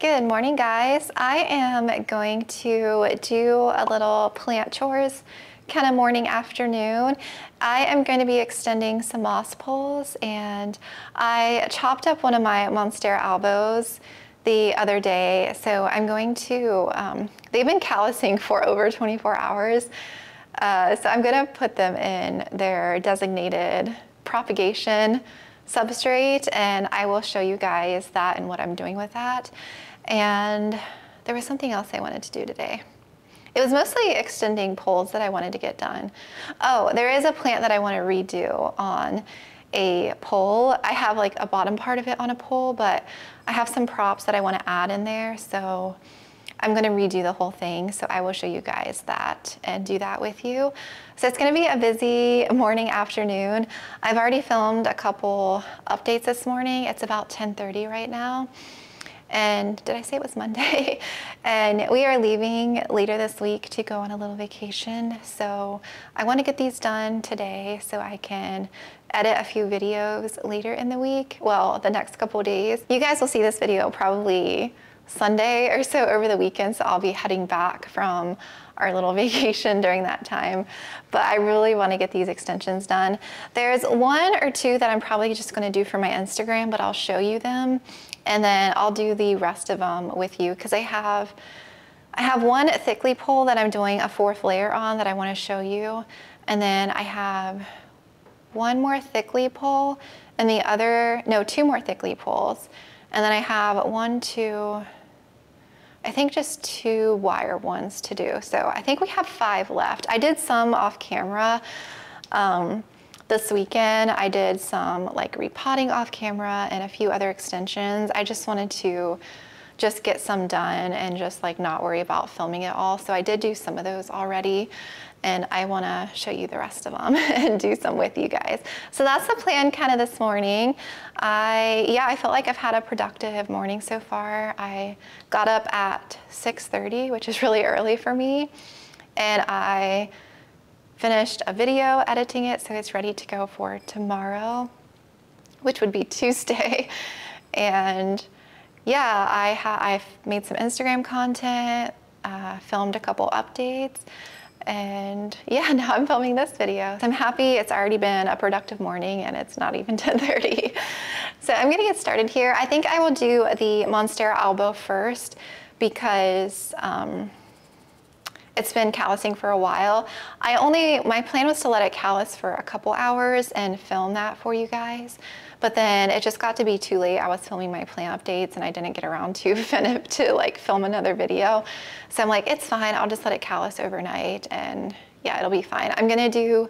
Good morning, guys. I am going to do a little plant chores kind of morning, afternoon. I am going to be extending some moss poles, and I chopped up one of my Monstera albos the other day. So I'm going to, they've been callousing for over 24 hours. So I'm going to put them in their designated propagation substrate, and I will show you guys that and what I'm doing with that. And there was something else I wanted to do today. It was mostly extending poles that I wanted to get done. Oh, there is a plant that I want to redo on a pole. I have like a bottom part of it on a pole, but I have some props that I want to add in there. So I'm going to redo the whole thing. So I will show you guys that and do that with you. So it's going to be a busy morning, afternoon. I've already filmed a couple updates this morning. It's about 10:30 right now. And did I say it was Monday? And we are leaving later this week to go on a little vacation. So I want to get these done today so I can edit a few videos later in the week. Well, the next couple of days. You guys will see this video probably Sunday or so over the weekend. So I'll be heading back from our little vacation during that time. But I really want to get these extensions done. There's one or two that I'm probably just going to do for my Instagram, but I'll show you them. And then I'll do the rest of them with you because I have one thickly pole that I'm doing a 4th layer on that I want to show you. And then I have one more thickly pole and two more thickly poles. And then I have I think just 2 wire ones to do. So I think we have 5 left. I did some off camera. This weekend I did some like repotting off camera and a few other extensions. I just wanted to just get some done and just like not worry about filming it all. So I did do some of those already, and I want to show you the rest of them and do some with you guys. So that's the plan kind of this morning. I felt like I've had a productive morning so far. I got up at 6:30, which is really early for me, and I finished a video editing it so it's ready to go for tomorrow, which would be Tuesday. And yeah, I've made some Instagram content, filmed a couple updates, and yeah, now I'm filming this video. I'm happy it's already been a productive morning and it's not even 10:30. So I'm gonna get started here. I think I will do the Monstera albo first because it's been callousing for a while. My plan was to let it callus for a couple hours and film that for you guys, but then it just got to be too late. I was filming my plant updates and I didn't get around to film another video. So I'm like, it's fine, I'll just let it callus overnight and yeah, it'll be fine. I'm gonna do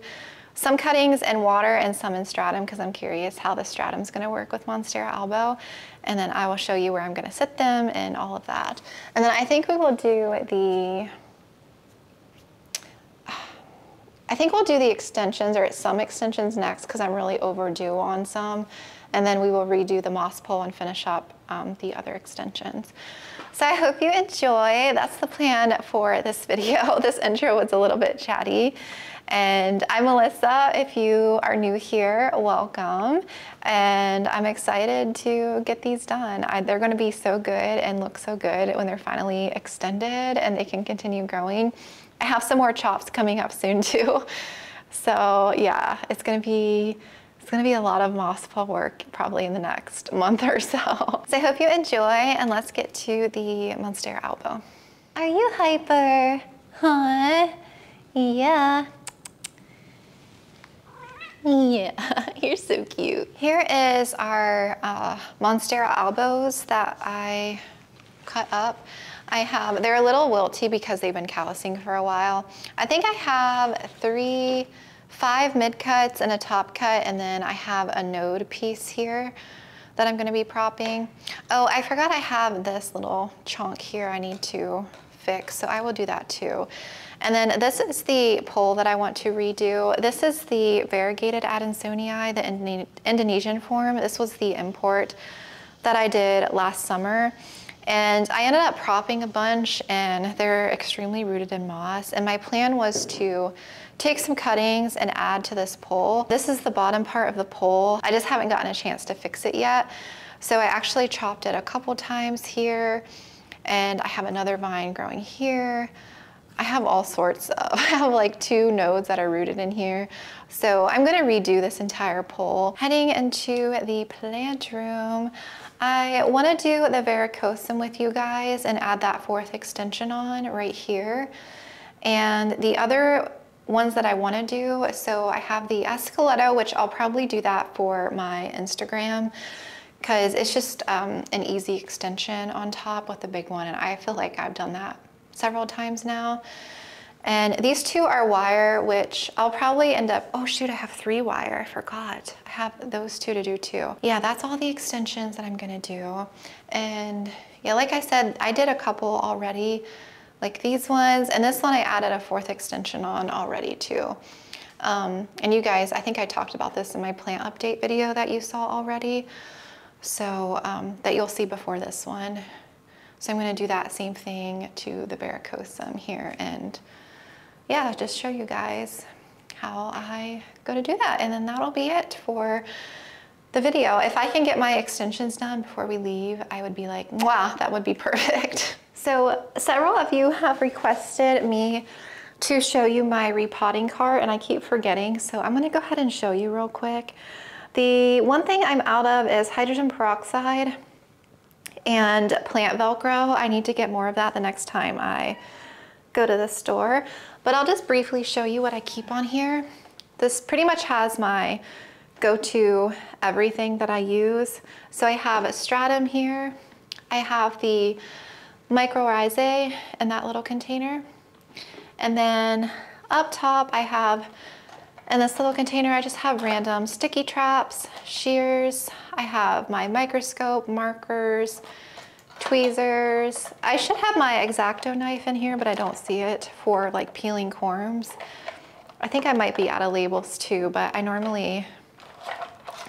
some cuttings in water and some in stratum because I'm curious how the stratum's gonna work with Monstera albo. And then I will show you where I'm gonna sit them and all of that. And then I think we will do the extensions, or some extensions next because I'm really overdue on some. And then we will redo the moss pole and finish up the other extensions. So I hope you enjoy. That's the plan for this video. This intro was a little bit chatty. And I'm Melissa. If you are new here, welcome. And I'm excited to get these done. They're gonna be so good and look so good when they're finally extended and they can continue growing. I have some more chops coming up soon too. So yeah, it's gonna be a lot of moss pole work probably in the next month or so. So I hope you enjoy, and let's get to the Monstera albo. Are you hyper? Huh? Yeah. Yeah, you're so cute. Here is our Monstera albos that I cut up. They're a little wilty because they've been callousing for a while. I think I have 5 mid cuts and a top cut, and then I have a node piece here that I'm gonna be propping. Oh, I forgot I have this little chunk here I need to fix, so I will do that too. And then this is the pole that I want to redo. This is the variegated Adansonii, the Indonesian form. This was the import that I did last summer. And I ended up propping a bunch, and they're extremely rooted in moss. And my plan was to take some cuttings and add to this pole. This is the bottom part of the pole. I just haven't gotten a chance to fix it yet. So I actually chopped it a couple times here, and I have another vine growing here. I have all sorts of, I have like 2 nodes that are rooted in here. So I'm gonna redo this entire pole. Heading into the plant room, I wanna do the verrucosum with you guys and add that 4th extension on right here. And the other ones that I wanna do, so I have the esqueleto, which I'll probably do that for my Instagram, because it's just an easy extension on top with the big one, and I feel like I've done that several times now. And these 2 are wire, which I'll probably end up, oh shoot, I have 3 wire, I forgot. I have those 2 to do too. Yeah, that's all the extensions that I'm gonna do. And yeah, like I said, I did a couple already, like these ones, and this one I added a 4th extension on already too. And you guys, I think I talked about this in my plant update video that you saw already, so that you'll see before this one. So I'm gonna do that same thing to the verrucosum here, and yeah, just show you guys how I go to do that. And then that'll be it for the video. If I can get my extensions done before we leave, I would be like, wow, that would be perfect. So several of you have requested me to show you my repotting cart, and I keep forgetting, so I'm gonna go ahead and show you real quick. The one thing I'm out of is hydrogen peroxide and plant Velcro. I need to get more of that the next time I go to the store, but I'll just briefly show you what I keep on here. This pretty much has my go-to everything that I use. So I have a stratum here. I have the mycorrhizae in that little container. And then up top I have, in this little container, I just have random sticky traps, shears. I have my microscope, markers, tweezers. I should have my X-Acto knife in here, but I don't see it for like peeling corms. I think I might be out of labels too, but I normally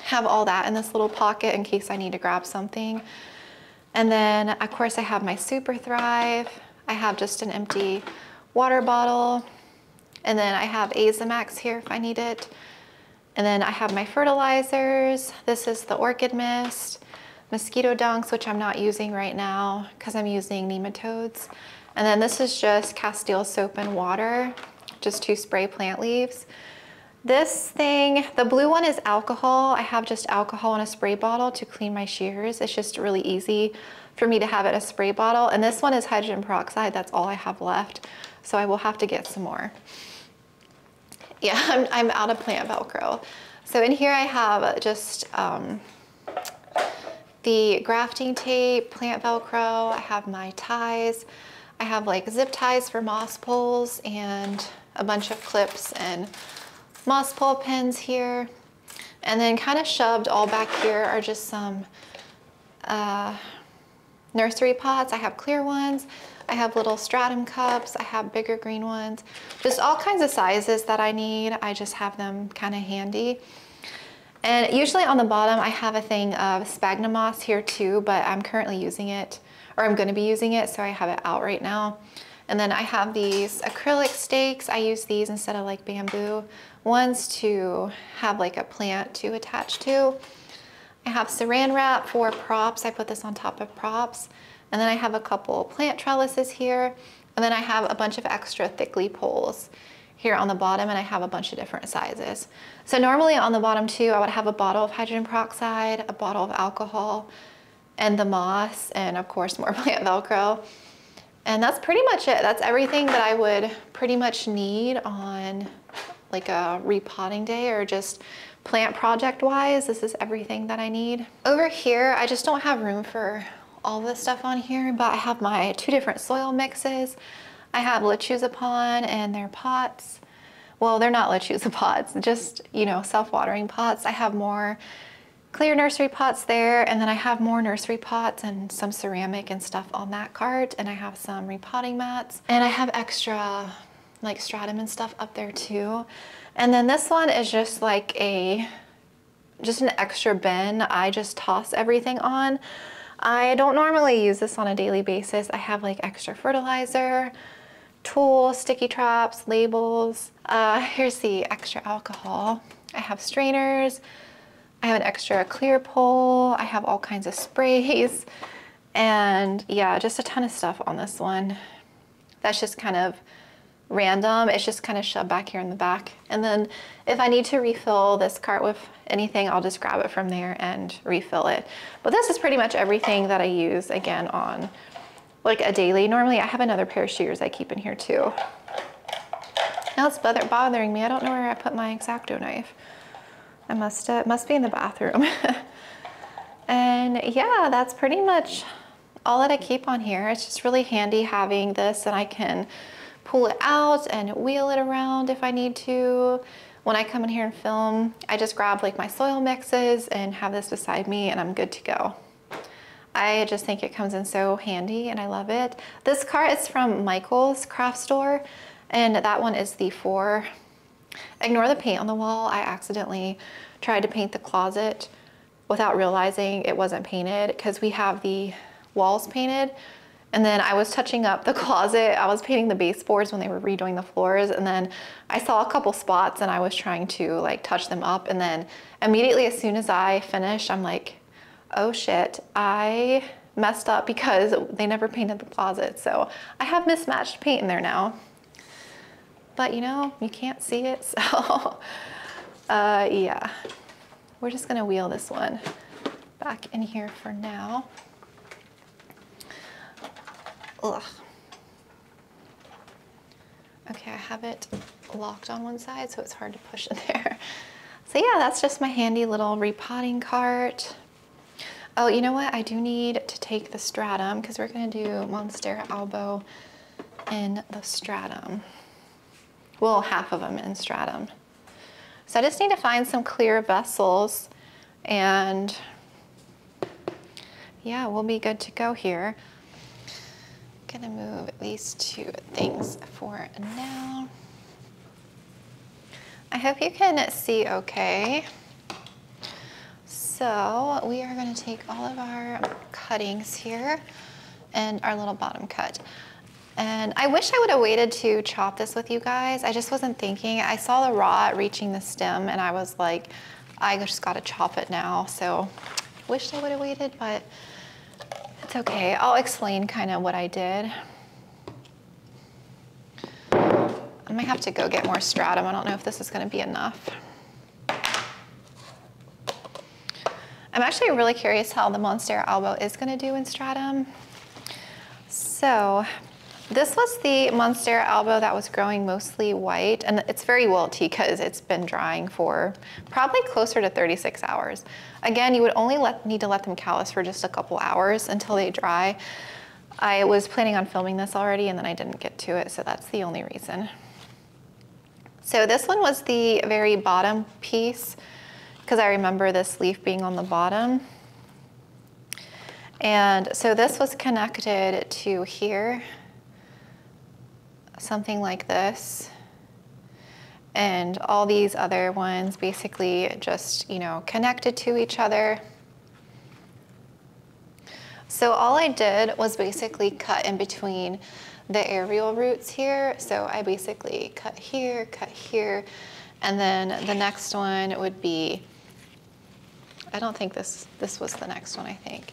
have all that in this little pocket in case I need to grab something. And then of course I have my Superthrive. I have just an empty water bottle. And then I have Azamax here if I need it. And then I have my fertilizers. This is the orchid mist, mosquito dunks, which I'm not using right now because I'm using nematodes. And then this is just Castile soap and water, just to spray plant leaves. This thing, the blue one is alcohol. I have just alcohol in a spray bottle to clean my shears. It's just really easy for me to have it in a spray bottle. And this one is hydrogen peroxide. That's all I have left. So I will have to get some more. Yeah, I'm out of plant Velcro. So in here I have just the grafting tape, plant Velcro. I have my ties. I have like zip ties for moss poles and a bunch of clips and moss pole pins here. And then kind of shoved all back here are just some nursery pots. I have clear ones. I have little stratum cups. I have bigger green ones. Just all kinds of sizes that I need. I just have them kind of handy. And usually on the bottom, I have a thing of sphagnum moss here too, but I'm currently using it, or I'm gonna be using it, so I have it out right now. And then I have these acrylic stakes. I use these instead of like bamboo ones to have like a plant to attach to. I have saran wrap for props. I put this on top of props. And then I have a couple plant trellises here. And then I have a bunch of extra Thiccly poles here on the bottom, and I have a bunch of different sizes. So normally on the bottom too, I would have a bottle of hydrogen peroxide, a bottle of alcohol, and the moss, and of course more plant Velcro. And that's pretty much it. That's everything that I would pretty much need on like a repotting day or just plant project wise. This is everything that I need. Over here, I just don't have room for all this stuff on here, but I have my 2 different soil mixes. I have Lechuzapon and their pots. Well, they're not Lechuzapots, just, you know, self-watering pots. I have more clear nursery pots there, and then I have more nursery pots and some ceramic and stuff on that cart, and I have some repotting mats, and I have extra like stratum and stuff up there too. And then this one is just like just an extra bin I just toss everything on. I don't normally use this on a daily basis. I have like extra fertilizer, tools, sticky traps, labels. Here's the extra alcohol. I have strainers, I have an extra clear pole. I have all kinds of sprays. And yeah, just a ton of stuff on this one. That's just kind of random. It's just kind of shoved back here in the back. And then if I need to refill this cart with anything, I'll just grab it from there and refill it. But this is pretty much everything that I use, again, on like a daily. Normally I have another pair of shears I keep in here too. Now it's bothering me. I don't know where I put my X-Acto knife. I must be in the bathroom. And yeah, that's pretty much all that I keep on here. It's just really handy having this, and I can pull it out and wheel it around if I need to. When I come in here and film, I just grab like my soil mixes and have this beside me, and I'm good to go. I just think it comes in so handy, and I love it. This cart is from Michael's craft store, and that one is the 4. Ignore the paint on the wall. I accidentally tried to paint the closet without realizing it wasn't painted, because we have the walls painted, and then I was touching up the closet. I was painting the baseboards when they were redoing the floors, and then I saw a couple spots and I was trying to like touch them up, and then immediately as soon as I finished, I'm like, oh shit, I messed up because they never painted the closet. So I have mismatched paint in there now. But you know, you can't see it, so yeah. We're just gonna wheel this one back in here for now. Ugh. Okay, I have it locked on one side, so it's hard to push in there. So yeah, that's just my handy little repotting cart. Oh, you know what? I do need to take the stratum, because we're gonna do Monstera albo in the stratum. Well, half of them in stratum. So I just need to find some clear vessels, and yeah, we'll be good to go here. Gonna move these 2 things for now. I hope you can see okay. So we are gonna take all of our cuttings here and our little bottom cut. And I wish I would have waited to chop this with you guys. I just wasn't thinking. I saw the rot reaching the stem, and I was like, I just gotta chop it now. So wished I would have waited, but it's okay. I'll explain kind of what I did. I might have to go get more stratum. I don't know if this is gonna be enough. I'm actually really curious how the Monstera albo is gonna do in stratum. So this was the Monstera albo that was growing mostly white, and it's very wilty because it's been drying for probably closer to 36 hours. Again, you would only need to let them callus for just a couple hours until they dry. I was planning on filming this already, and then I didn't get to it, so that's the only reason. So this one was the very bottom piece, because I remember this leaf being on the bottom. And so this was connected to here, something like this. And all these other ones basically just, you know, connected to each other. So all I did was basically cut in between the aerial roots here. So I basically cut here, and then the next one would be, I don't think this was the next one, I think.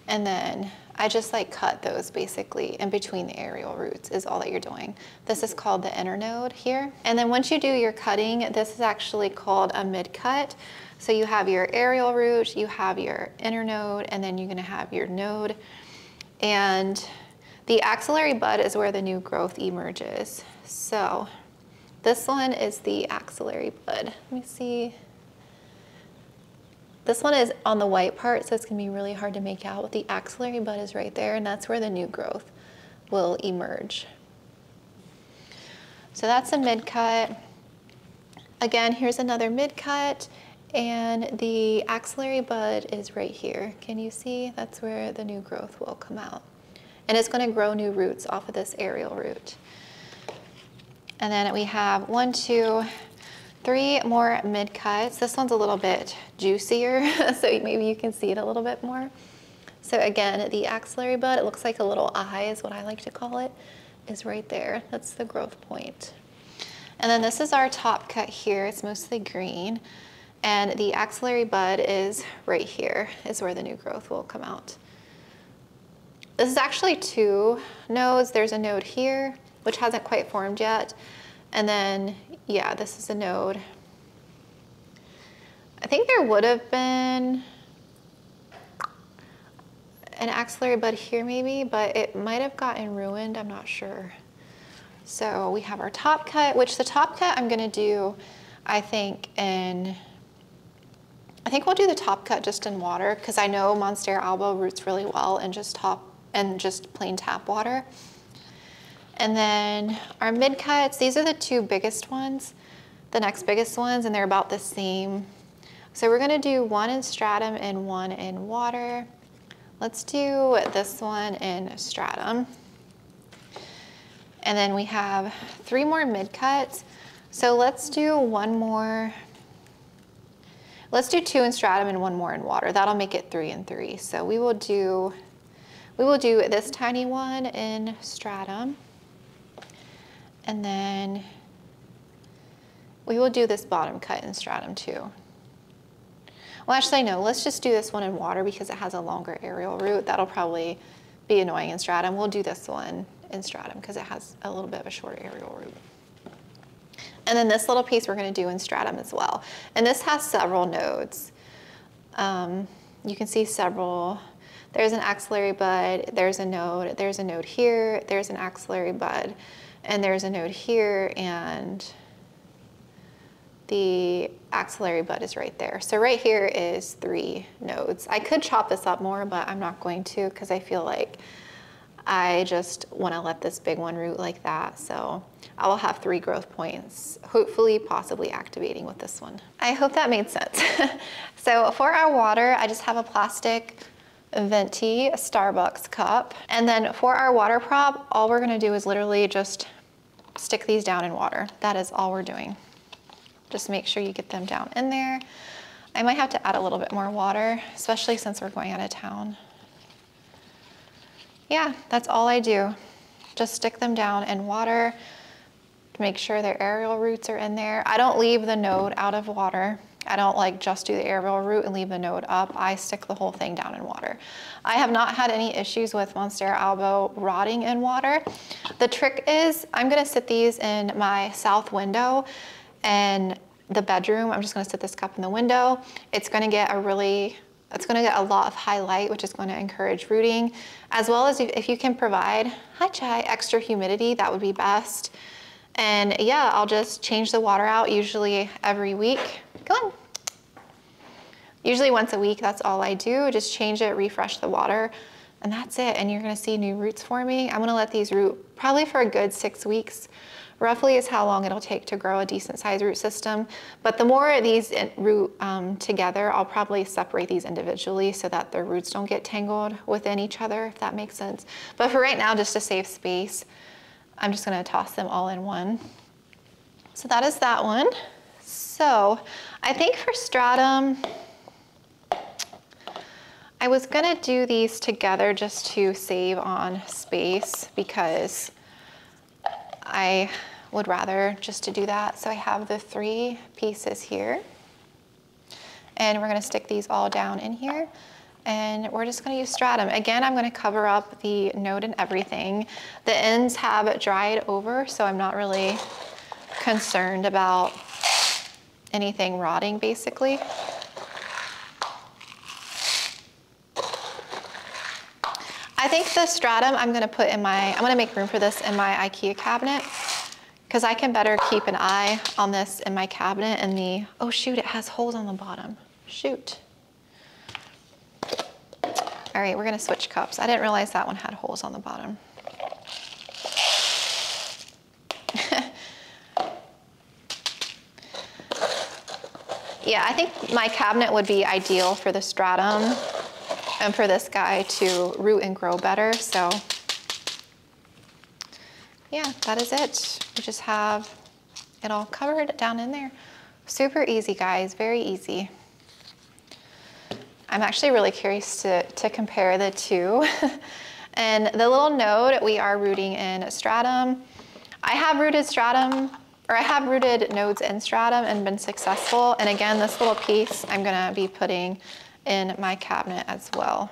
And then I just like cut those basically in between the aerial roots is all that you're doing. This is called the inner node here. And then once you do your cutting, this is actually called a mid-cut. So you have your aerial root, you have your inner node, and then you're gonna have your node. And the axillary bud is where the new growth emerges. So this one is the axillary bud. Let me see. This one is on the white part, so it's gonna be really hard to make out, but the axillary bud is right there, and that's where the new growth will emerge. So that's a mid-cut. Again, here's another mid-cut, and the axillary bud is right here. Can you see? That's where the new growth will come out. And it's gonna grow new roots off of this aerial root. And then we have 1, 2, 3 more mid-cuts. This one's a little bit juicier, so maybe you can see it a little bit more. So again, the axillary bud, it looks like a little eye is what I like to call it, is right there. That's the growth point. And then this is our top cut here. It's mostly green. And the axillary bud is right here, is where the new growth will come out. This is actually 2 nodes. There's a node here, which hasn't quite formed yet. And then, yeah, this is a node. I think there would have been an axillary bud here maybe, but it might have gotten ruined, I'm not sure. So we have our top cut, which the top cut I'm gonna do, I think we'll do the top cut just in water, because I know Monstera albo roots really well in just plain tap water. And then our mid cuts, these are the 2 biggest ones, the next biggest ones, and they're about the same. So we're gonna do 1 in stratum and 1 in water. Let's do this one in stratum. And then we have 3 more mid cuts. So let's do 1 more. Let's do 2 in stratum and 1 more in water. That'll make it 3 and 3. So we will do this tiny one in stratum. And then we will do this bottom cut in stratum too. Well, actually, no, let's just do this one in water because it has a longer aerial root. That'll probably be annoying in stratum. We'll do this one in stratum because it has a little bit of a shorter aerial root. And then this little piece we're going to do in stratum as well. And this has several nodes. You can see several. There's an axillary bud, there's a node here, there's an axillary bud, and there's a node here, and the axillary bud is right there. So right here is 3 nodes. I could chop this up more, but I'm not going to because I feel like I just want to let this big one root like that. So I will have 3 growth points, hopefully possibly activating with this one. I hope that made sense. So for our water, I just have a plastic venti, a Starbucks cup. And then for our water prop, all we're gonna do is literally just stick these down in water. That is all we're doing. Just make sure you get them down in there. I might have to add a little bit more water, especially since we're going out of town. Yeah, that's all I do. Just stick them down in water to make sure their aerial roots are in there. I don't leave the node out of water. I don't like just do the aerial root and leave the node up. I stick the whole thing down in water. I have not had any issues with Monstera albo rotting in water. The trick is I'm gonna sit these in my south window and the bedroom. I'm just gonna sit this cup in the window. It's gonna get a lot of high light, which is gonna encourage rooting, as well as if you can provide, hi Chai, extra humidity, that would be best. And yeah, I'll just change the water out usually every week. Go on. Usually once a week, that's all I do. Just change it, refresh the water, and that's it. And you're gonna see new roots forming. I'm gonna let these root probably for a good 6 weeks. Roughly is how long it'll take to grow a decent sized root system. But the more these root together, I'll probably separate these individually so that their roots don't get tangled within each other, if that makes sense. But for right now, just to save space, I'm just gonna toss them all in one. So that is that one. So I think for stratum, I was gonna do these together just to save on space because I would rather just to do that. So I have the 3 pieces here and we're gonna stick these all down in here and we're just gonna use stratum. Again, I'm gonna cover up the node and everything. The ends have dried over, so I'm not really concerned about anything rotting basically. I think the stratum I'm gonna put in I'm gonna make room for this in my Ikea cabinet because I can better keep an eye on this in my cabinet and oh shoot, it has holes on the bottom, shoot. All right, we're gonna switch cups. I didn't realize that one had holes on the bottom. Yeah, I think my cabinet would be ideal for the stratum and for this guy to root and grow better. So yeah, that is it. We just have it all covered down in there. Super easy, guys, very easy. I'm actually really curious to compare the 2. And the little node, we are rooting in stratum. I have rooted stratum or I have rooted nodes in stratum and been successful. And again, this little piece I'm gonna be putting in my cabinet as well.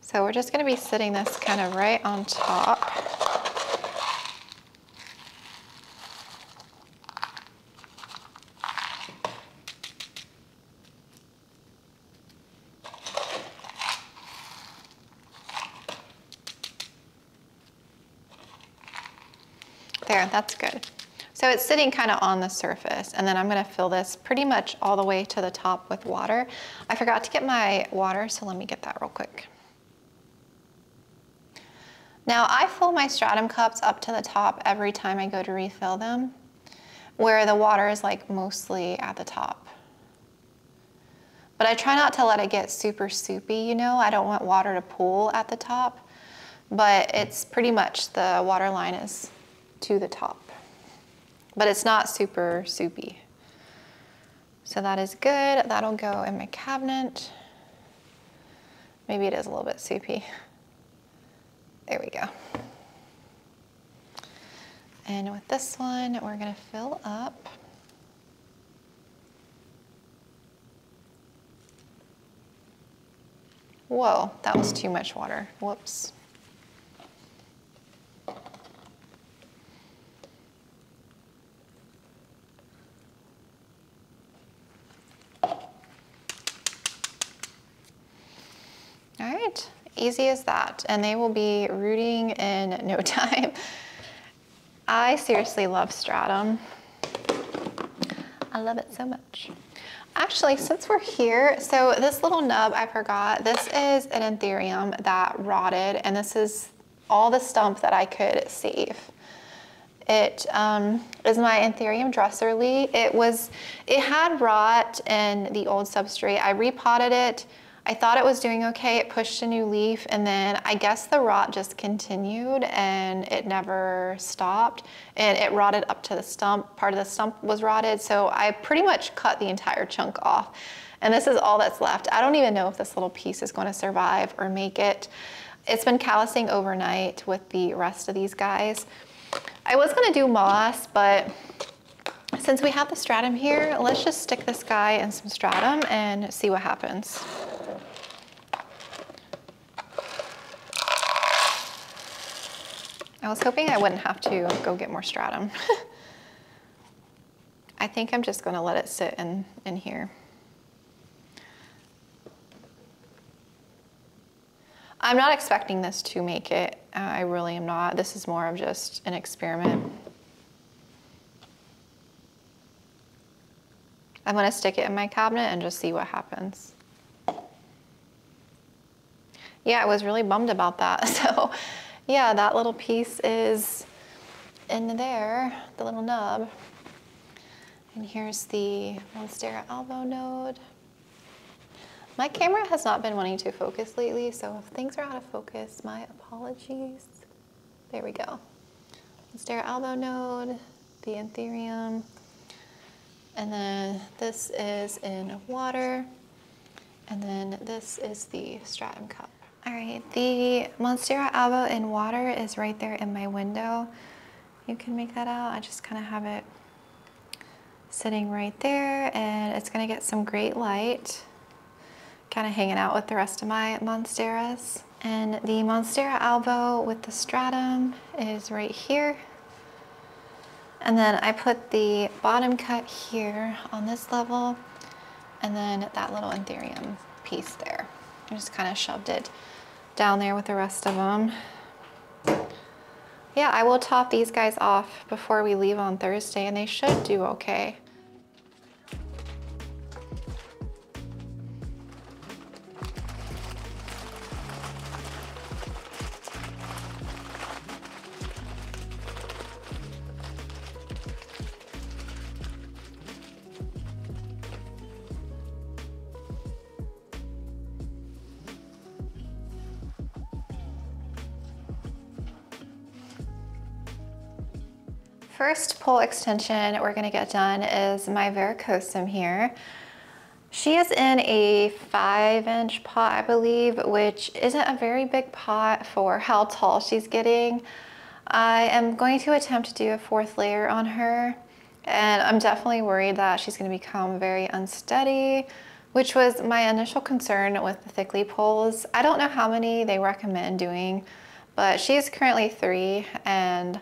So we're just gonna be sitting this kind of right on top. There, that's good. So it's sitting kind of on the surface, and then I'm gonna fill this pretty much all the way to the top with water. I forgot to get my water, so let me get that real quick. Now I fill my stratum cups up to the top every time I go to refill them, where the water is like mostly at the top. But I try not to let it get super soupy, you know? I don't want water to pool at the top, but it's pretty much the water line is to the top, but it's not super soupy. So that is good. That'll go in my cabinet. Maybe it is a little bit soupy. There we go. And with this one, we're gonna fill up. Whoa, that was too much water. Whoops. All right, easy as that. And they will be rooting in no time. I seriously love stratum. I love it so much. Actually, since we're here, so this little nub, I forgot, this is an anthurium that rotted, and this is all the stump that I could save. It is my anthurium dresserly. It had rot in the old substrate. I repotted it. I thought it was doing okay. It pushed a new leaf, and then I guess the rot just continued and it never stopped, and it rotted up to the stump. Part of the stump was rotted, so I pretty much cut the entire chunk off, and this is all that's left. I don't even know if this little piece is going to survive or make it. It's been callousing overnight with the rest of these guys. I was going to do moss, but since we have the stratum here, let's just stick this guy in some stratum and see what happens. I was hoping I wouldn't have to go get more stratum. I think I'm just gonna let it sit in here. I'm not expecting this to make it. I really am not. This is more of just an experiment. I'm gonna stick it in my cabinet and just see what happens. Yeah, I was really bummed about that. So yeah, that little piece is in there, the little nub. And here's the Monstera albo node. My camera has not been wanting to focus lately, so if things are out of focus, my apologies. There we go. Monstera albo node, the anthurium, and then this is in water, and then this is the stratum cup. All right, the Monstera albo in water is right there in my window. You can make that out. I just kind of have it sitting right there, and it's gonna get some great light, kind of hanging out with the rest of my Monsteras. And the Monstera albo with the stratum is right here. And then I put the bottom cut here on this level, and then that little anthurium piece there. I just kind of shoved it down there with the rest of them. Yeah, I will top these guys off before we leave on Thursday, and they should do okay. First pole extension we're gonna get done is my verrucosum here. She is in a 5-inch pot, I believe, which isn't a very big pot for how tall she's getting. I am going to attempt to do a 4th layer on her, and I'm definitely worried that she's going to become very unsteady, which was my initial concern with the Thiccly poles. I don't know how many they recommend doing, but she's currently 3, and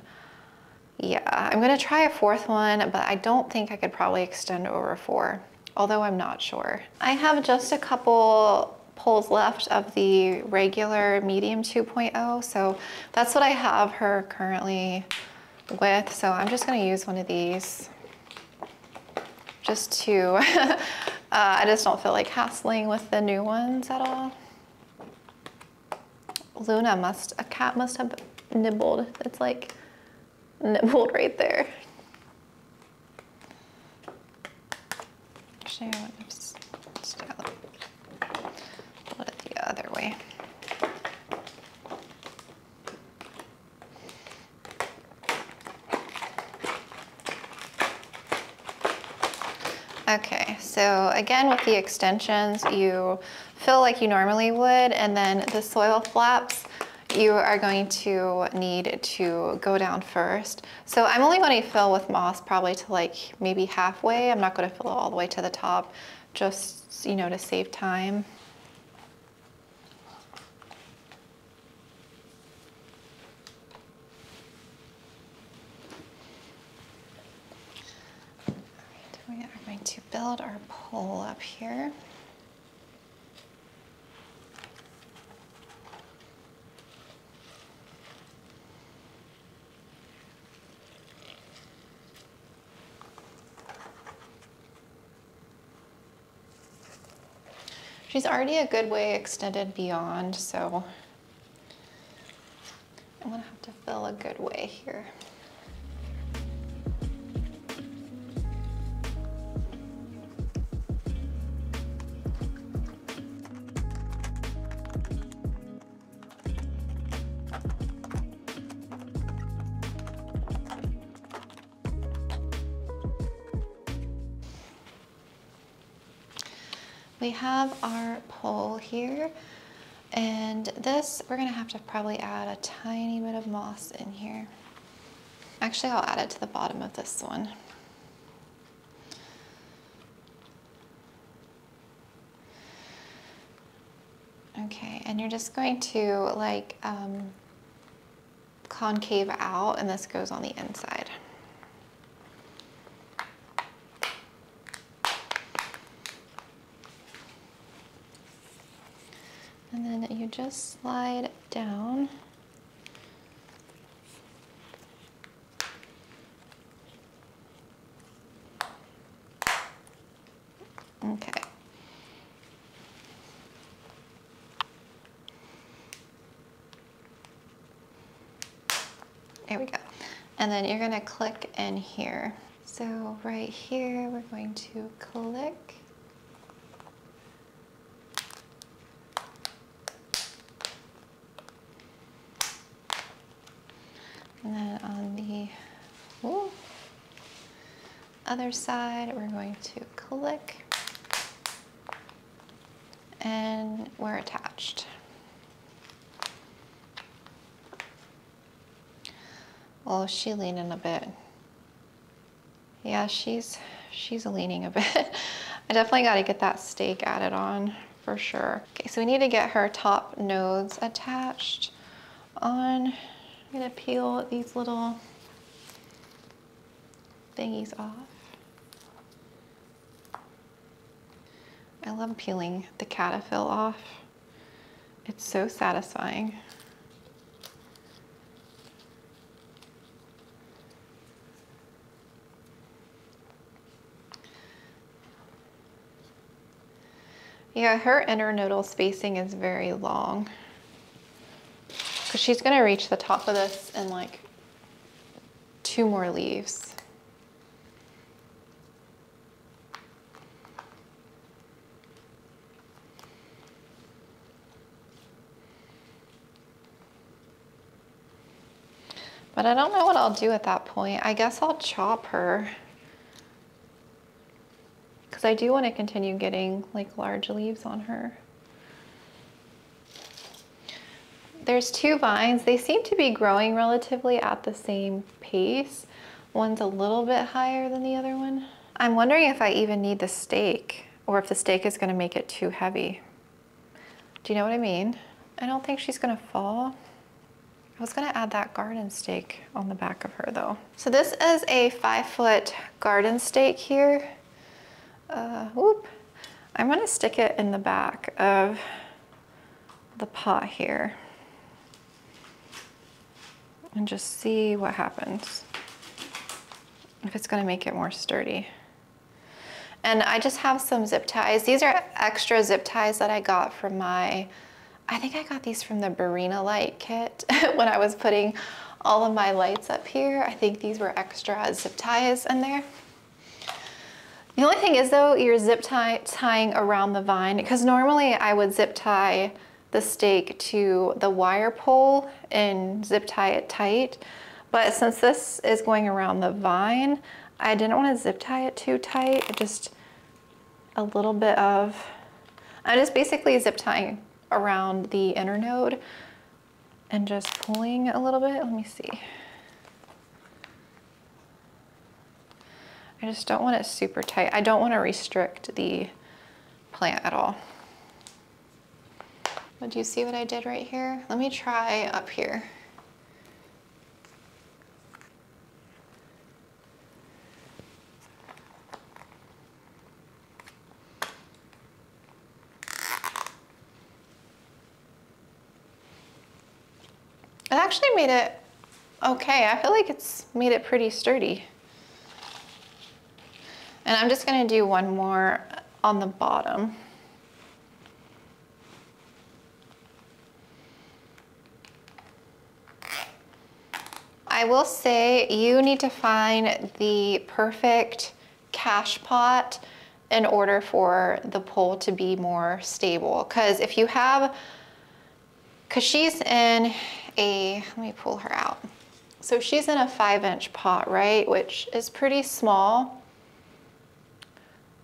yeah, I'm going to try a 4th one, but I don't think I could probably extend over 4. Although I'm not sure. I have just a couple poles left of the regular medium 2.0, so that's what I have her currently with. So I'm just gonna use one of these just to, I just don't feel like hassling with the new ones at all. A cat must have nibbled. It's like nibbled right there. Actually, I want to put it the other way. Okay, so again with the extensions, you fill like you normally would, and then the soil flaps, you are going to need to go down first. So I'm only going to fill with moss probably to like maybe halfway. I'm not going to fill it all the way to the top, just, you know, to save time. All right, we are going to build our pole up here. She's already a good way extended beyond, so I'm gonna have to fill a good way here. We have our pole here, and this, we're gonna have to probably add a tiny bit of moss in here. Actually, I'll add it to the bottom of this one. Okay, and you're just going to like concave out, and this goes on the inside. And then you just slide down. Okay. There we go. And then you're gonna click in here. So right here, we're going to click. And then on the other side, we're going to click, and we're attached. Oh, she's leaning a bit. Yeah, she's leaning a bit. I definitely got to get that stake added on for sure. Okay, so we need to get her top nodes attached on. I'm gonna peel these little thingies off. I love peeling the caterpillar off. It's so satisfying. Yeah, her internodal spacing is very long, because she's gonna reach the top of this in like 2 more leaves. But I don't know what I'll do at that point. I guess I'll chop her, because I do want to continue getting like large leaves on her. There's 2 vines. They seem to be growing relatively at the same pace. One's a little bit higher than the other one. I'm wondering if I even need the stake or if the stake is going to make it too heavy. Do you know what I mean? I don't think she's going to fall. I was going to add that garden stake on the back of her though. So this is a 5-foot garden stake here. Whoop. I'm going to stick it in the back of the pot here and just see what happens, if it's going to make it more sturdy. And I just have some zip ties. These are extra zip ties that I got from I think I got these from the Barina light kit when I was putting all of my lights up here. I think these were extra zip ties in there. The only thing is though, you're zip tying around the vine, because normally I would zip tie the stake to the wire pole and zip tie it tight. But since this is going around the vine, I didn't want to zip tie it too tight. Just a little bit of, I'm just basically zip tying around the inner node and just pulling a little bit. Let me see. I just don't want it super tight. I don't want to restrict the plant at all. But do you see what I did right here? Let me try up here. It actually made it okay. I feel like it's made it pretty sturdy. And I'm just gonna do one more on the bottom. I will say you need to find the perfect cash pot in order for the pole to be more stable. Because if you have, because she's in a, let me pull her out. So she's in a 5-inch pot, right? Which is pretty small.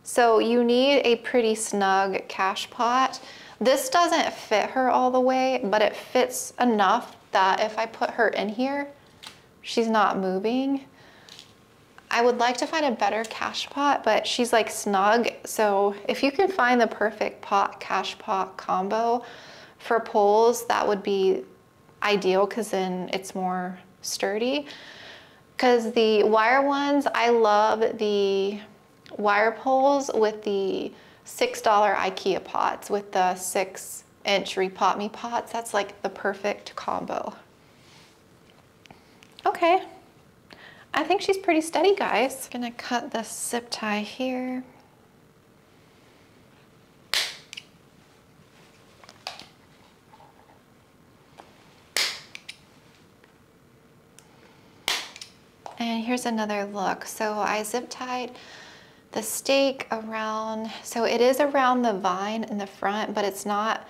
So you need a pretty snug cash pot. This doesn't fit her all the way, but it fits enough that if I put her in here, she's not moving. I would like to find a better cash pot, but she's like snug. So if you can find the perfect pot cash pot combo for poles, that would be ideal, because then it's more sturdy. Because the wire ones, I love the wire poles with the $6 Ikea pots with the 6-inch Repot Me pots. That's like the perfect combo. Okay, I think she's pretty steady, guys. Gonna cut this zip tie here. And here's another look. So I zip tied the stake around, so it is around the vine in the front, but it's not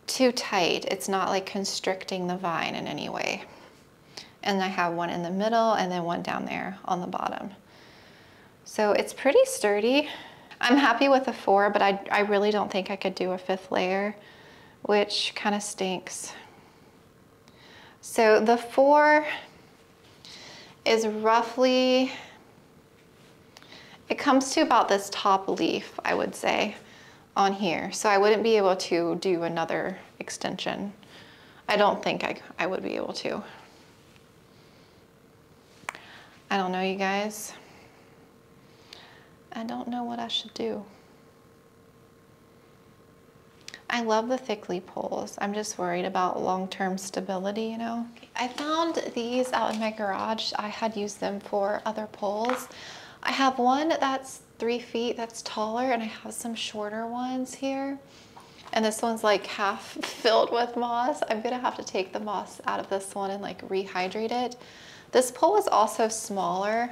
too tight. It's not like constricting the vine in any way. And I have one in the middle and then one down there on the bottom. So it's pretty sturdy. I'm happy with the 4, but I really don't think I could do a 5th layer, which kind of stinks. So the 4 is roughly, it comes to about this top leaf, I would say, on here. So I wouldn't be able to do another extension. I don't think I would be able to. I don't know, you guys. I don't know what I should do. I love the Thiccly poles. I'm just worried about long-term stability, you know? I found these out in my garage. I had used them for other poles. I have one that's 3 feet, that's taller, and I have some shorter ones here. And this one's like half filled with moss. I'm gonna have to take the moss out of this one and like rehydrate it. This pole is also smaller,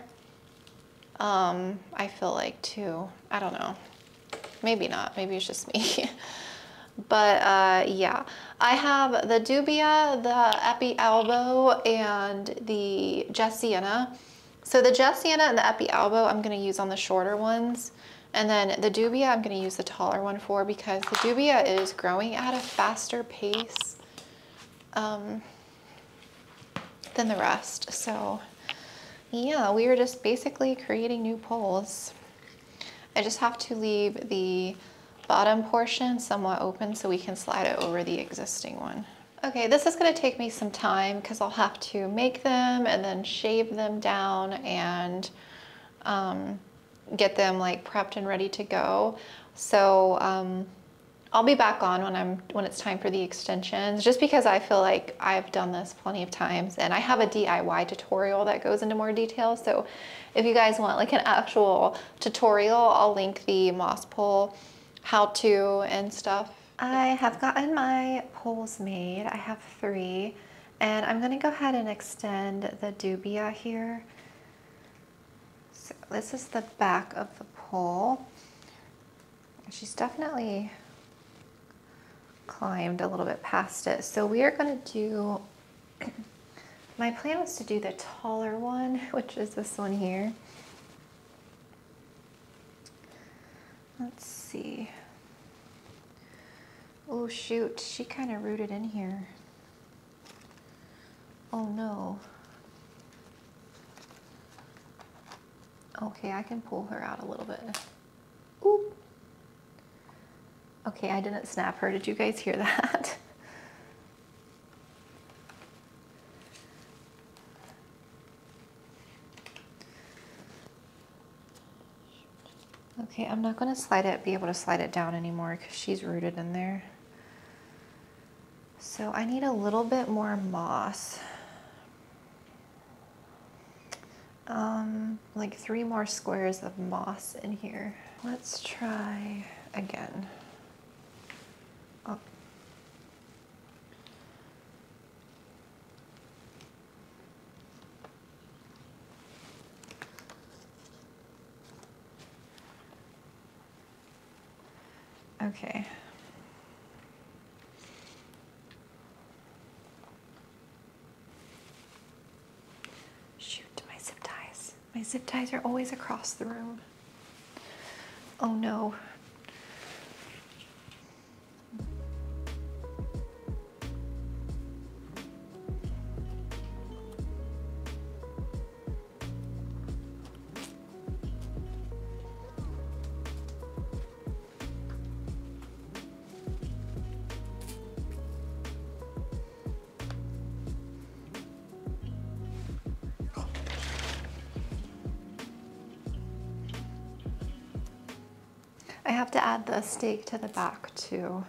I feel like too. I don't know, maybe not, maybe it's just me. But yeah, I have the dubia, the epi albo, and the gessiana. So the gessiana and the epi albo I'm gonna use on the shorter ones, And then the dubia, I'm gonna use the taller one for, because the dubia is growing at a faster pace than the rest. So yeah, we are just basically creating new poles. I just have to leave the bottom portion somewhat open so we can slide it over the existing one. Okay, this is gonna take me some time because I'll have to make them and then shave them down and get them like prepped and ready to go. So I'll be back on when it's time for the extensions, just because I feel like I've done this plenty of times and I have a DIY tutorial that goes into more detail. So if you guys want like an actual tutorial, I'll link the moss pole how-to and stuff. I have gotten my poles made. I have 3, and I'm gonna go ahead and extend the dubia here. So this is the back of the pole. She's definitely climbed a little bit past it. So we are gonna do, my plan was to do the taller one, which is this one here. Let's see. Oh shoot, she kind of rooted in here. Oh no. Okay, I can pull her out a little bit. Oop. Okay, I didn't snap her. Did you guys hear that? Okay, I'm not going to be able to slide it down anymore because she's rooted in there. So I need a little bit more moss. Like 3 more squares of moss in here. Let's try again. Oh. Okay. Shoot, my zip ties. My zip ties are always across the room. Oh no. I have to add the stake to the back too.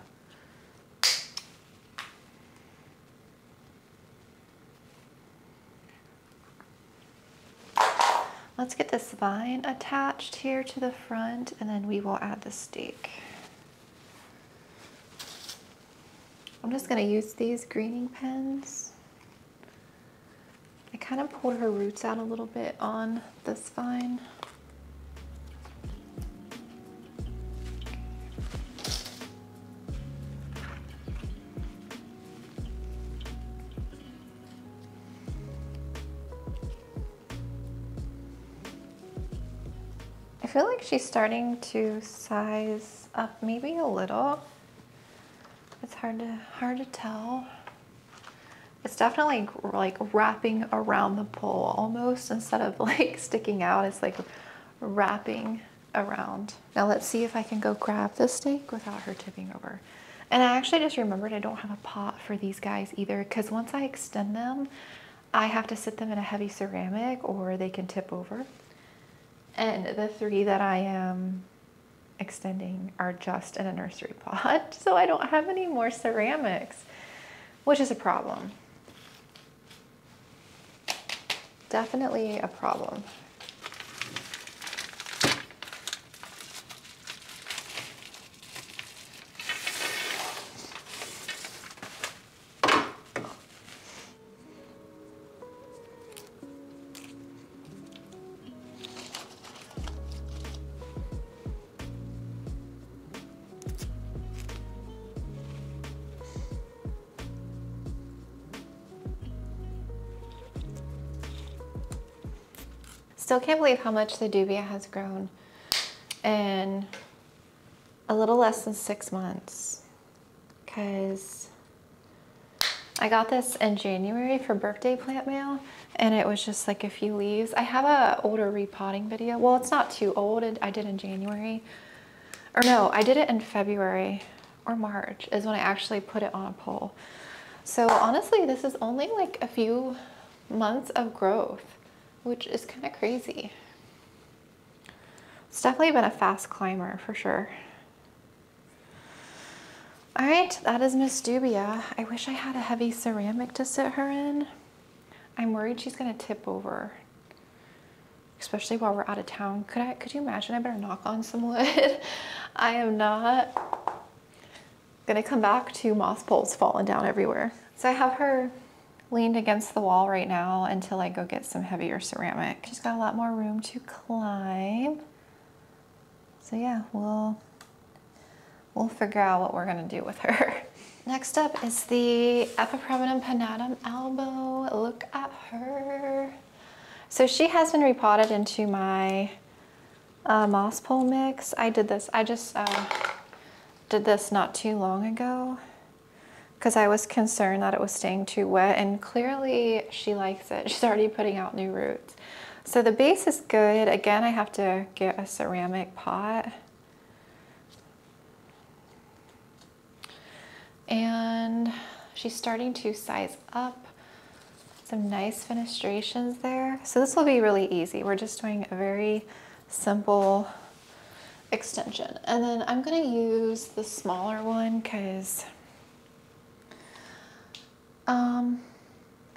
Let's get this vine attached here to the front, and then we will add the stake. I'm just going to use these greening pens. I kind of pulled her roots out a little bit on this vine. I feel like she's starting to size up maybe a little. It's hard to tell. It's definitely like wrapping around the pole almost, instead of like sticking out. It's like wrapping around. Now let's see if I can go grab this stake without her tipping over. And I actually just remembered I don't have a pot for these guys either, because once I extend them, I have to sit them in a heavy ceramic or they can tip over. And the 3 that I am extending are just in a nursery pot, so I don't have any more ceramics, which is a problem. Definitely a problem. Still can't believe how much the dubia has grown. in a little less than 6 months, because I got this in January for birthday plant mail, and it was just like a few leaves. I have a older repotting video. Well, it's not too old. I did in January. Or no, I did it in February or March is when I actually put it on a pole. So honestly, this is only like a few months of growth, which is kind of crazy. It's definitely been a fast climber for sure. All right, that is Miss Dubia. I wish I had a heavy ceramic to sit her in. I'm worried she's gonna tip over, especially while we're out of town. Could you imagine? I better knock on some wood. I am not gonna come back to moss poles falling down everywhere. So I have her leaned against the wall right now until I go get some heavier ceramic. She's got a lot more room to climb. So yeah, we'll figure out what we're gonna do with her. Next up is the Epipremnum pinnatum albo. Look at her. So she has been repotted into my moss pole mix. I just did this not too long ago because I was concerned that it was staying too wet, and clearly she likes it. She's already putting out new roots. So the base is good. Again, I have to get a ceramic pot. And she's starting to size up. Some nice fenestrations there. So this will be really easy. We're just doing a very simple extension. And then I'm gonna use the smaller one because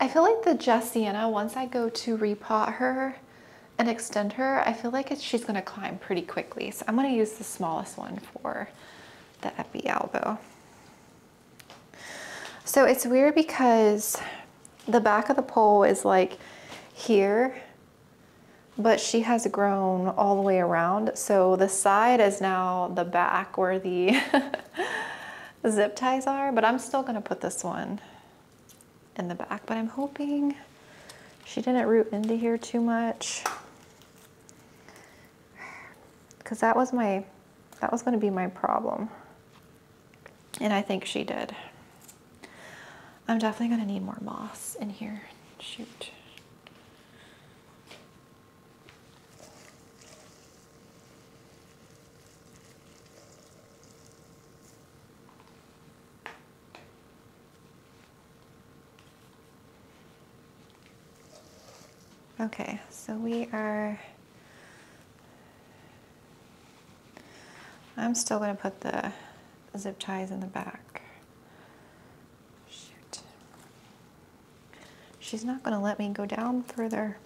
I feel like the Jessiana, once I go to repot her and extend her, I feel like she's gonna climb pretty quickly. So I'm gonna use the smallest one for the Epi albo. So it's weird because the back of the pole is like here, but she has grown all the way around. So the side is now the back where the zip ties are, but I'm still gonna put this one in the back, but I'm hoping she didn't root into here too much, because that was gonna be my problem. And I think she did. I'm definitely gonna need more moss in here. Shoot. Okay, so I'm still gonna put the zip ties in the back. Shoot. She's not gonna let me go down further.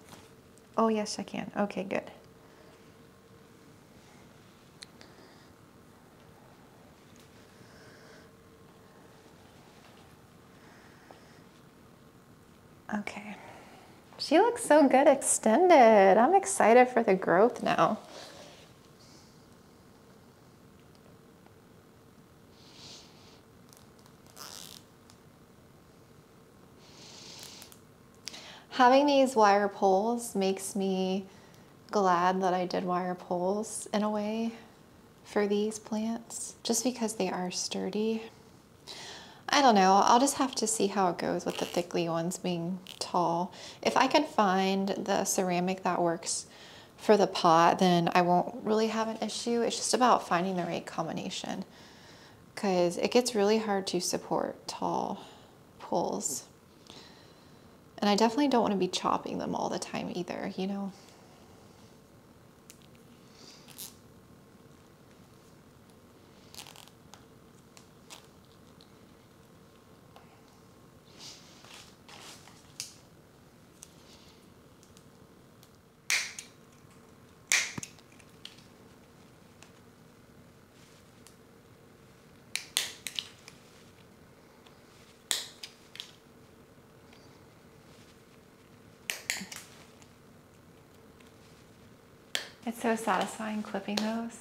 Oh yes, I can. Okay, good. Okay. She looks so good extended. I'm excited for the growth now. Having these wire poles makes me glad that I did wire poles in a way for these plants, just because they are sturdy. I don't know, I'll just have to see how it goes with the thickly ones being tall. If I can find the ceramic that works for the pot, then I won't really have an issue. It's just about finding the right combination, because it gets really hard to support tall poles. And I definitely don't want to be chopping them all the time either, you know? It's so satisfying clipping those.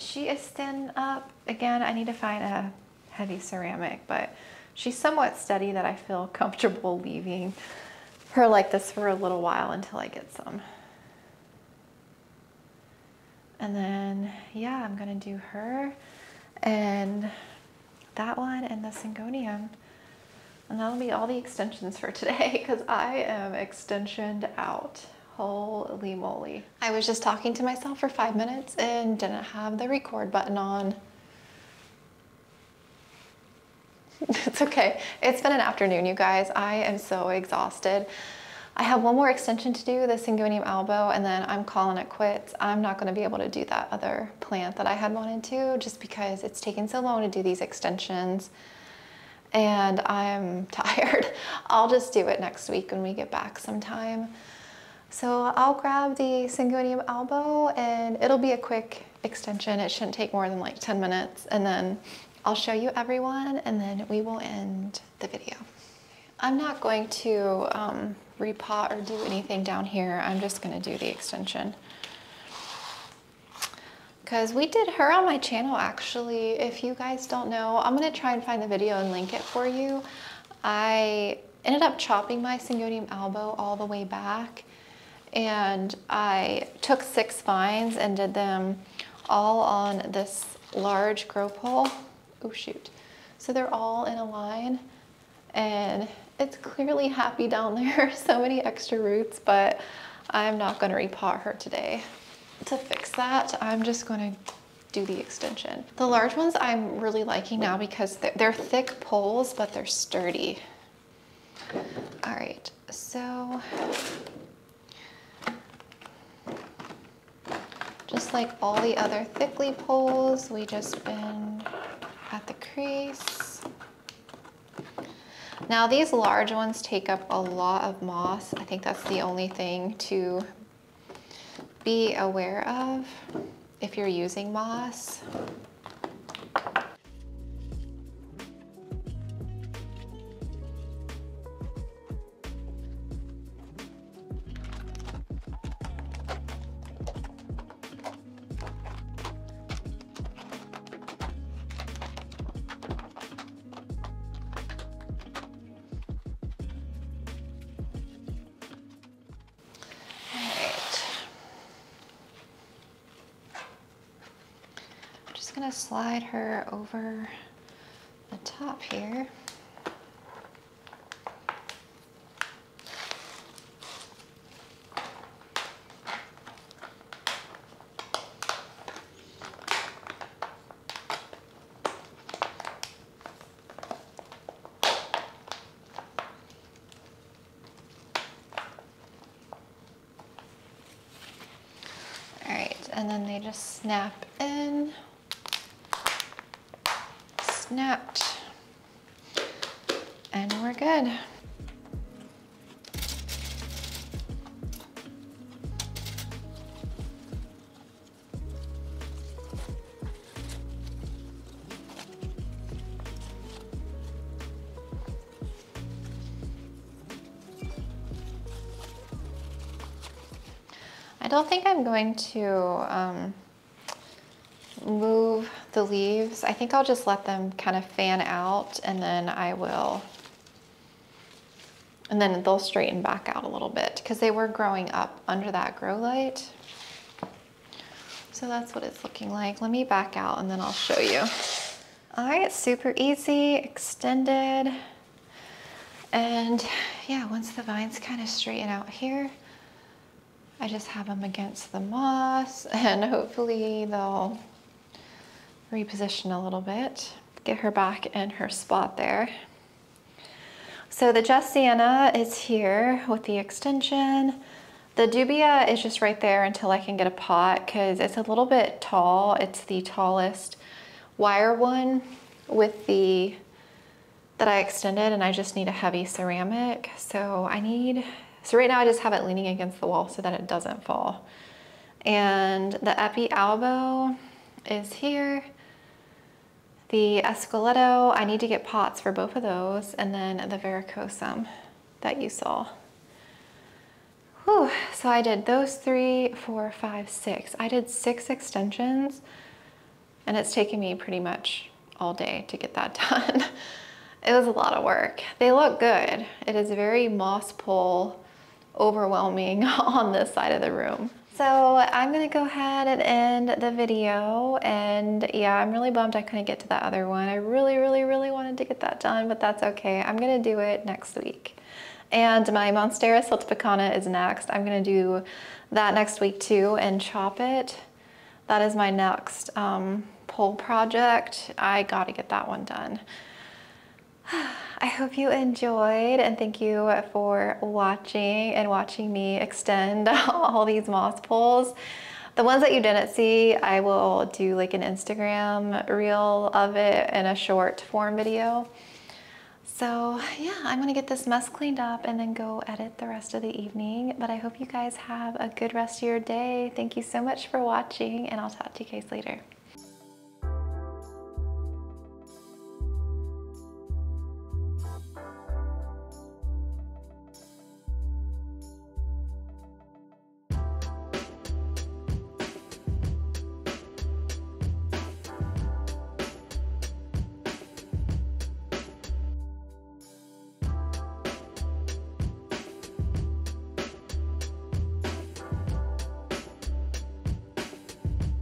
she is thin up. Again, I need to find a heavy ceramic, but she's somewhat steady that I feel comfortable leaving her like this for a little while until I get some. And then, yeah, I'm gonna do her and that one and the Syngonium. And that'll be all the extensions for today because I am extensioned out. Holy moly. I was just talking to myself for 5 minutes and didn't have the record button on. It's okay. It's been an afternoon, you guys. I am so exhausted. I have one more extension to do, the Syngonium albo, and then I'm calling it quits. I'm not going to be able to do that other plant that I had wanted to just because it's taken so long to do these extensions and I'm tired. I'll just do it next week when we get back sometime. So I'll grab the Syngonium albo and it'll be a quick extension. It shouldn't take more than like 10 minutes and then I'll show you everyone and then we will end the video. I'm not going to repot or do anything down here. I'm just gonna do the extension. Because we did her on my channel actually. If you guys don't know, I'm gonna try and find the video and link it for you. I ended up chopping my Syngonium albo all the way back and I took 6 vines and did them all on this large grow pole. Oh shoot. So they're all in a line and it's clearly happy down there. So many extra roots, but I'm not gonna repot her today. To fix that, I'm just gonna do the extension. The large ones I'm really liking now because they're thick poles, but they're sturdy. All right, so just like all the other Thiccly poles, we just bend at the crease. Now these large ones take up a lot of moss. I think that's the only thing to be aware of if you're using moss. Gonna slide her over the top here. All right, and then they just snap in. Snapped, and we're good. I don't think I'm going to move the leaves. I think I'll just let them kind of fan out and then they'll straighten back out a little bit because they were growing up under that grow light. So that's what it's looking like. Let me back out and then I'll show you. All right, super easy, extended. And yeah, once the vines kind of straighten out here, I just have them against the moss and hopefully they'll reposition a little bit, get her back in her spot there. So the Just Sienna is here with the extension. The dubia is just right there until I can get a pot because it's a little bit tall. It's the tallest wire one with that I extended and I just need a heavy ceramic. So right now I just have it leaning against the wall so that it doesn't fall. And the Epi albo is here. The Esqueleto, I need to get pots for both of those, and then the verrucosum that you saw. Whew. So I did those 3, 4, 5, 6. I did 6 extensions and it's taken me pretty much all day to get that done. It was a lot of work. They look good. It is very moss pole overwhelming on this side of the room. So I'm gonna go ahead and end the video, and yeah, I'm really bummed I couldn't get to that other one. I really wanted to get that done, but that's okay. I'm gonna do it next week. And my Monstera siltepecana is next. I'm gonna do that next week too and chop it. That is my next pole project. I gotta get that one done. I hope you enjoyed, and thank you for watching and watching me extend all these moss poles. The ones that you didn't see, I will do like an Instagram reel of it in a short form video. So yeah, I'm gonna get this mess cleaned up and then go edit the rest of the evening. But I hope you guys have a good rest of your day. Thank you so much for watching, and I'll talk to you guys later.